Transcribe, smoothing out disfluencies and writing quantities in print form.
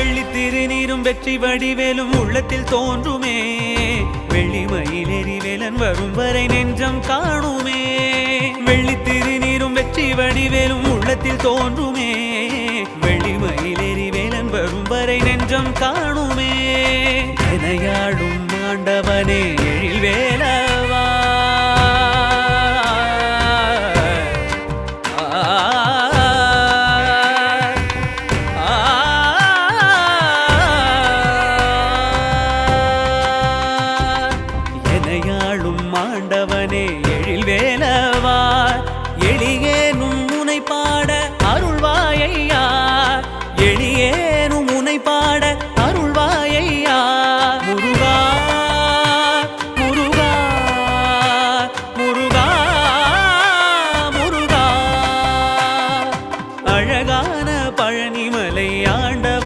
வெள்ளி திருநீரும் வெற்றி வடிவேலும் உள்ளத்தில் தோன்றுமே வெள்ளி மயிலேறி வேலன் வரும் வரை நெஞ்சம் காணுமே வெள்ளி திருநீரும் வெற்றி வடிவேலும் உள்ளத்தில் தோன்றுமே வெள்ளி மயிலேறி வேலன் வரும் வரை நெஞ்சம் காணுமே எனையாடும் ஆண்டவனே எழில் வேலா